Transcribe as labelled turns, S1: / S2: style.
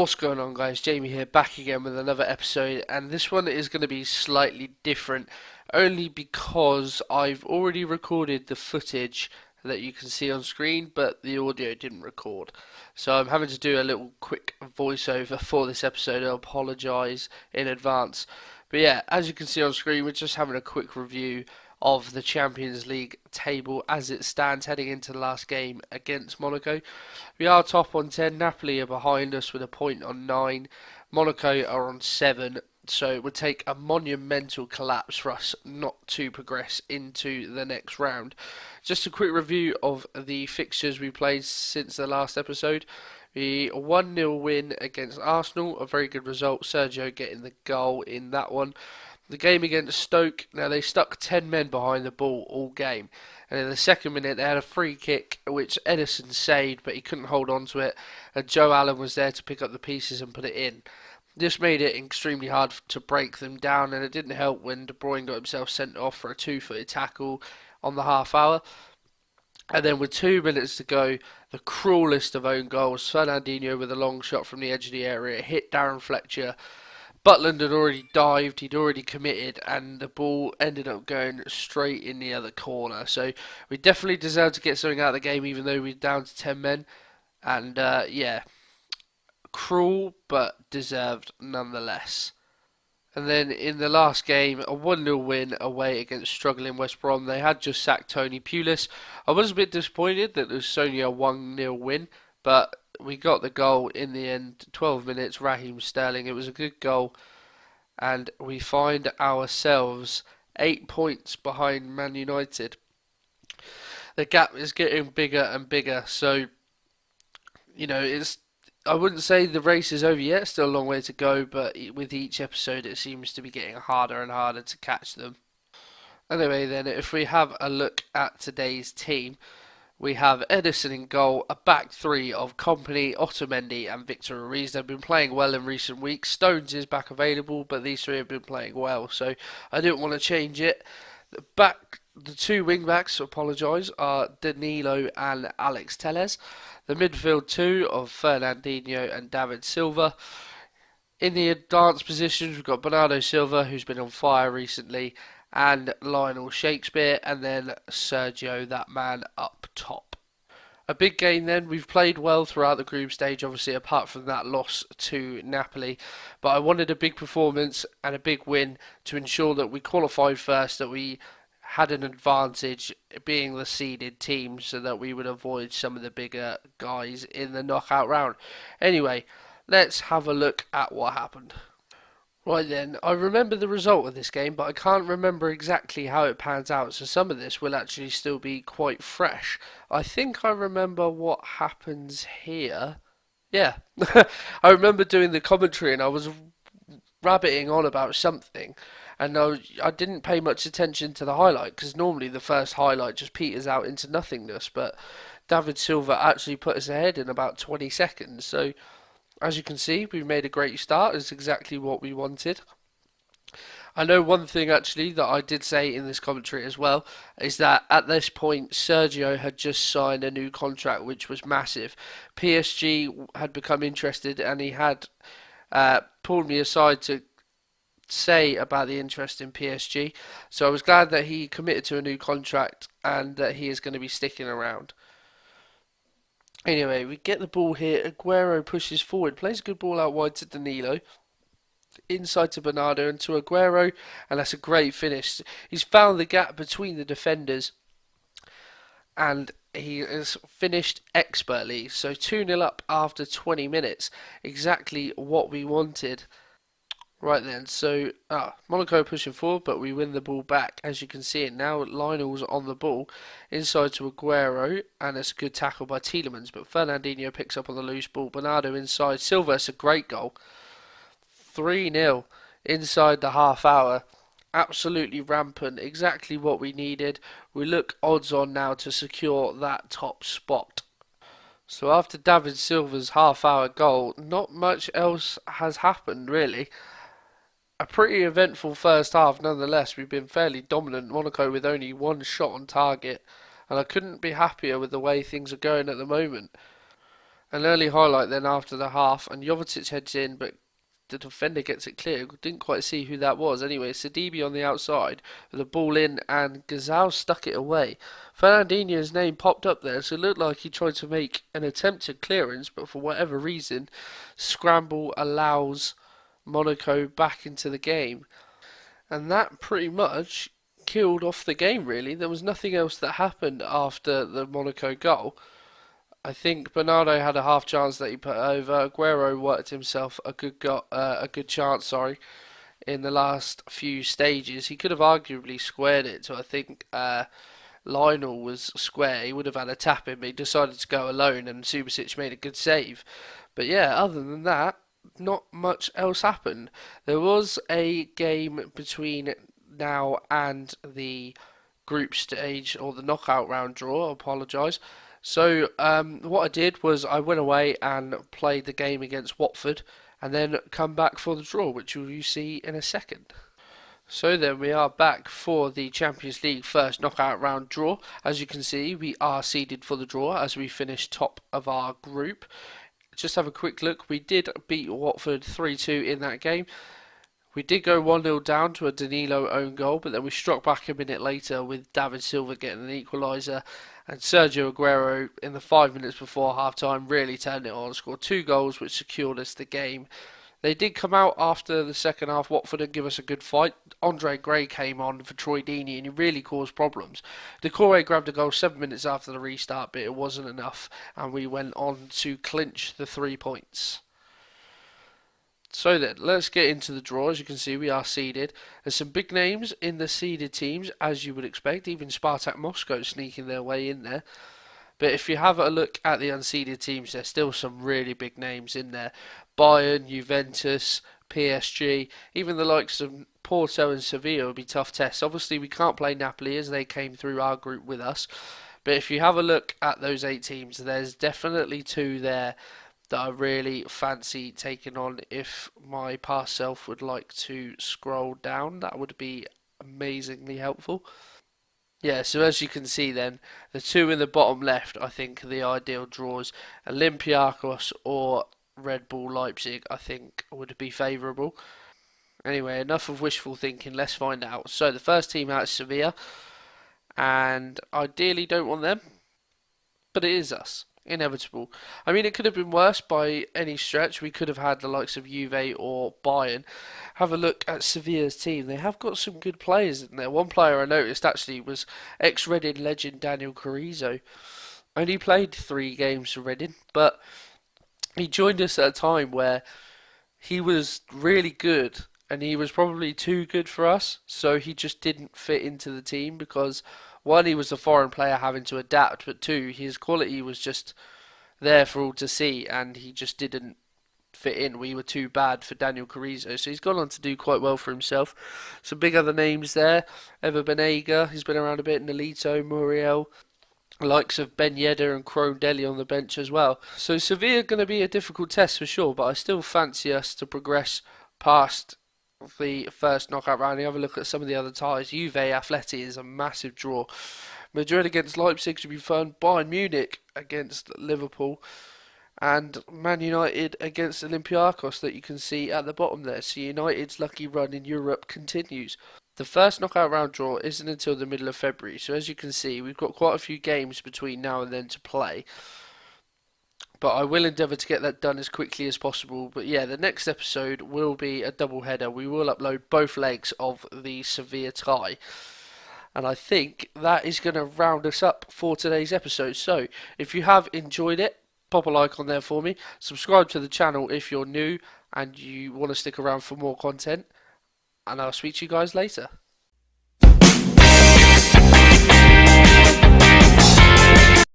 S1: What's going on, guys? Jamie here, back again with another episode, and this one is going to be slightly different only because I've already recorded the footage that you can see on screen, but the audio didn't record. So I'm having to do a little quick voiceover for this episode. I apologise in advance. But yeah, as you can see on screen, we're just having a quick review of the Champions League table as it stands heading into the last game against Monaco. We are top on 10. Napoli are behind us with a point on 9. Monaco are on 7. So it would take a monumental collapse for us not to progress into the next round. Just a quick review of the fixtures we played since the last episode. The 1-0 win against Arsenal, a very good result. Sergio getting the goal in that one. The game against Stoke, now they stuck 10 men behind the ball all game. And in the second minute they had a free kick which Edison saved, but he couldn't hold on to it. And Joe Allen was there to pick up the pieces and put it in. This made it extremely hard to break them down, and it didn't help when De Bruyne got himself sent off for a two-footed tackle on the half hour. And then with 2 minutes to go, the cruelest of own goals, Fernandinho with a long shot from the edge of the area, hit Darren Fletcher. Butland had already dived, he'd already committed, and the ball ended up going straight in the other corner. So we definitely deserved to get something out of the game, even though we were down to 10 men. And yeah, cruel, but deserved nonetheless. And then in the last game, a 1-0 win away against struggling West Brom. They had just sacked Tony Pulis. I was a bit disappointed that it was only a 1-0 win, but we got the goal in the end. 12 minutes, Raheem Sterling. It was a good goal. And we find ourselves 8 points behind Man United. The gap is getting bigger and bigger. So, you know, I wouldn't say the race is over yet. Still a long way to go. But with each episode, it seems to be getting harder and harder to catch them. Anyway, then, if we have a look at today's team, we have Edison in goal, a back three of Kompany, Otamendi and Victor Ruiz. They've been playing well in recent weeks. Stones is back available, but these three have been playing well, so I didn't want to change it. The two wing-backs, are Danilo and Alex Telles. The midfield two of Fernandinho and David Silva. In the advanced positions, we've got Bernardo Silva, who's been on fire recently, and Lionel Shakespeare, and then Sergio, that man up top. A big game then. We've played well throughout the group stage, obviously, apart from that loss to Napoli. But I wanted a big performance and a big win to ensure that we qualified first, that we had an advantage being the seeded team, so that we would avoid some of the bigger guys in the knockout round. Anyway, let's have a look at what happened. Right then, I remember the result of this game, but I can't remember exactly how it pans out, so some of this will actually still be quite fresh. I think I remember what happens here. Yeah, I remember doing the commentary and I was rabbiting on about something, and I didn't pay much attention to the highlight, because normally the first highlight just peters out into nothingness, but David Silva actually put us ahead in about 20 seconds, so as you can see, we've made a great start. It's exactly what we wanted. I know one thing actually that I did say in this commentary as well is that at this point Sergio had just signed a new contract, which was massive. PSG had become interested, and he had pulled me aside to say about the interest in PSG. So I was glad that he committed to a new contract and that he is going to be sticking around. Anyway, we get the ball here. Aguero pushes forward, plays a good ball out wide to Danilo. Inside to Bernardo and to Aguero, and that's a great finish. He's found the gap between the defenders, and he has finished expertly. So 2-0 up after 20 minutes. Exactly what we wanted. Right then, so Monaco pushing forward, but we win the ball back. As you can see it now, Lionel's on the ball, inside to Aguero, and it's a good tackle by Tielemans, but Fernandinho picks up on the loose ball. Bernardo inside, Silva, it's a great goal. 3-0 inside the half hour. Absolutely rampant, exactly what we needed. We look odds on now to secure that top spot. So after David Silva's half hour goal, not much else has happened really. A pretty eventful first half nonetheless. We've been fairly dominant, Monaco with only one shot on target, and I couldn't be happier with the way things are going at the moment. An early highlight then after the half, and Jovetic heads in, but the defender gets it clear. Didn't quite see who that was. Anyway, Sidibe on the outside with the ball in, and Gazal stuck it away. Fernandinho's name popped up there, so it looked like he tried to make an attempted clearance, but for whatever reason, scramble allows Monaco back into the game. And that pretty much killed off the game, really. There was nothing else that happened after the Monaco goal. I think Bernardo had a half chance that he put over. Aguero worked himself a good chance, sorry, in the last few stages. He could have arguably squared it. So I think Lionel was square. He would have had a tap in, but he decided to go alone, and Subasic made a good save. But yeah, other than that, not much else happened. There was a game between now and the group stage or the knockout round draw. I apologise. So what I did was I went away and played the game against Watford, and then come back for the draw, which you see in a second. So then we are back for the Champions League first knockout round draw. As you can see, we are seeded for the draw as we finish top of our group. Just have a quick look. We did beat Watford 3-2 in that game. We did go 1-0 down to a Danilo own goal, but then we struck back a minute later with David Silva getting an equaliser, and Sergio Aguero in the 5 minutes before half time really turned it on, scored 2 goals which secured us the game. They did come out after the second half, Watford, and give us a good fight. Andre Gray came on for Troy Deeney and he really caused problems. Decore grabbed a goal 7 minutes after the restart, but it wasn't enough, and we went on to clinch the 3 points. So then, let's get into the draw. As you can see, we are seeded. There's some big names in the seeded teams, as you would expect. Even Spartak Moscow sneaking their way in there. But if you have a look at the unseeded teams, there's still some really big names in there. Bayern, Juventus, PSG, even the likes of Porto and Sevilla will be tough tests. Obviously, we can't play Napoli as they came through our group with us. But if you have a look at those 8 teams, there's definitely 2 there that I really fancy taking on. If my past self would like to scroll down, that would be amazingly helpful. Yeah, so as you can see then, the 2 in the bottom left I think are the ideal draws. Olympiacos or Red Bull Leipzig I think would be favourable. Anyway, enough of wishful thinking, let's find out. So the first team out is Sevilla, and ideally don't want them, but it is us. Inevitable. I mean, it could have been worse by any stretch. We could have had the likes of Juve or Bayern. Have a look at Sevilla's team. They have got some good players in there. One player I noticed actually was ex-Reading legend Daniel Carrizo. Only played 3 games for Reading, but he joined us at a time where he was really good, and he was probably too good for us, so he just didn't fit into the team because one, he was a foreign player having to adapt, but 2, his quality was just there for all to see, and he just didn't fit in. We were too bad for Daniel Carrizo, so he's gone on to do quite well for himself. Some big other names there. Ever Banega, he's been around a bit. Nolito, Muriel, likes of Ben Yedder and Crone Deli on the bench as well. So Sevilla are going to be a difficult test for sure, but I still fancy us to progress past the first knockout round. You have a look at some of the other ties. Juve Atleti is a massive draw. Madrid against Leipzig should be fun. Bayern Munich against Liverpool. And Man United against Olympiacos that you can see at the bottom there. So United's lucky run in Europe continues. The first knockout round draw isn't until the middle of February. So as you can see, we've got quite a few games between now and then to play. But I will endeavour to get that done as quickly as possible. But yeah, the next episode will be a double header. We will upload both legs of the Sevilla tie. And I think that is going to round us up for today's episode. So if you have enjoyed it, pop a like on there for me. Subscribe to the channel if you're new and you want to stick around for more content. And I'll speak to you guys later.